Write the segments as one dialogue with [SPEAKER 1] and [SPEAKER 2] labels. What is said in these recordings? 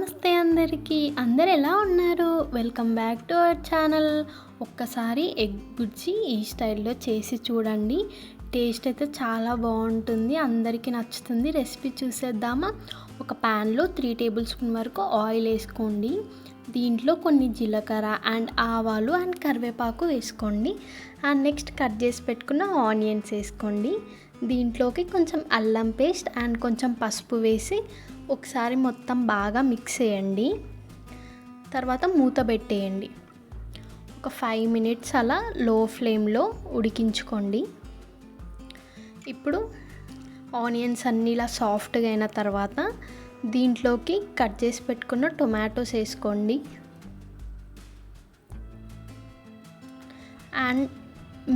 [SPEAKER 1] నమస్తే అందరికీ. అందరూ ఎలా ఉన్నారు? Welcome back to our channel. ఒక్కసారి ఎగ్ బుర్జీ ఈ స్టైల్లో చేసి చూడండి. టేస్ట్ అయితే చాలా బాగుంటుంది, అందరికీ నచ్చుతుంది. రెసిపీ చూసేద్దామా? ఒక ప్యాన్లో 3 టేబుల్ స్పూన్ వరకు ఆయిల్ వేసుకోండి. దీంట్లో కొన్ని జీలకర్ర అండ్ ఆవాలు అండ్ కరివేపాకు వేసుకోండి. అండ్ నెక్స్ట్ కట్ చేసి పెట్టుకున్న ఆనియన్స్ వేసుకోండి. దీంట్లోకి కొంచెం అల్లం పేస్ట్ అండ్ కొంచెం పసుపు వేసి ఒకసారి మొత్తం బాగా మిక్స్ చేయండి. తర్వాత మూత పెట్టేయండి. ఒక 5 మినిట్స్ అలా లో ఫ్లేమ్లో ఉడికించుకోండి. ఇప్పుడు ఆనియన్స్ అన్నీ ఇలా సాఫ్ట్గా అయిన తర్వాత దీంట్లోకి కట్ చేసి పెట్టుకున్న టొమాటోస్ వేసుకోండి. అండ్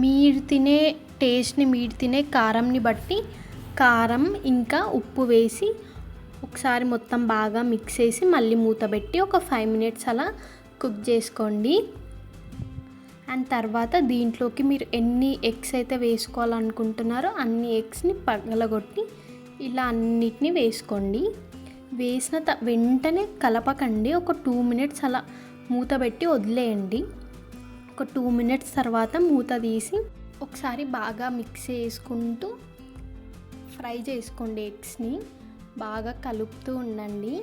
[SPEAKER 1] మీరు తినే టేస్ట్ని, మీరు తినే కారంని బట్టి కారం ఇంకా ఉప్పు వేసి ఒకసారి మొత్తం బాగా మిక్స్ చేసి మళ్ళీ మూత పెట్టి ఒక 5 మినిట్స్ అలా కుక్ చేసుకోండి. అండ్ తర్వాత దీంట్లోకి మీరు ఎన్ని ఎగ్స్ అయితే వేసుకోవాలనుకుంటున్నారో అన్ని ఎగ్స్ని పగలగొట్టి ఇలా అన్నిటినీ వేసుకోండి. వేసిన వెంటనే కలపకండి. ఒక 2 మినిట్స్ అలా మూత పెట్టి వదిలేయండి. ఒక 2 మినిట్స్ తర్వాత మూత తీసి ఒకసారి బాగా మిక్స్ చేసుకుంటూ ఫ్రై చేసుకోండి. ఎగ్స్ని బాగా కలుపుతూ ఉండండి.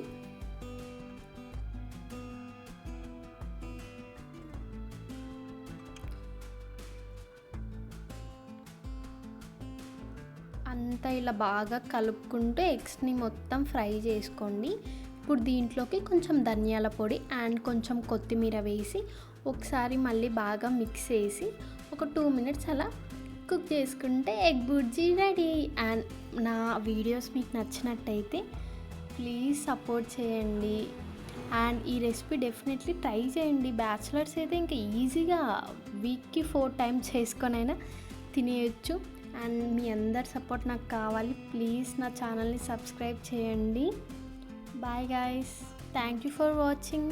[SPEAKER 1] అంతా ఇలా బాగా కలుపుకుంటూ ఎగ్స్ని మొత్తం ఫ్రై చేసుకోండి. ఇప్పుడు దీంట్లోకి కొంచెం ధనియాల పొడి అండ్ కొంచెం కొత్తిమీర వేసి ఒకసారి మళ్ళీ బాగా మిక్స్ చేసి ఒక 2 మినిట్స్ అలా కుక్ చేసుకుంటే ఎగ్ బుర్జీ రెడీ. అండ్ నా వీడియోస్ మీకు నచ్చినట్టయితే ప్లీజ్ సపోర్ట్ చేయండి. అండ్ ఈ రెసిపీ డెఫినెట్లీ ట్రై చేయండి. బ్యాచిలర్స్ అయితే ఇంకా ఈజీగా వీక్కి 4 టైమ్స్ చేసుకొనైనా తినేయచ్చు. అండ్ మీ అందరి సపోర్ట్ నాకు కావాలి. ప్లీజ్ నా ఛానల్ని సబ్స్క్రైబ్ చేయండి. Bye guys, thank you for watching.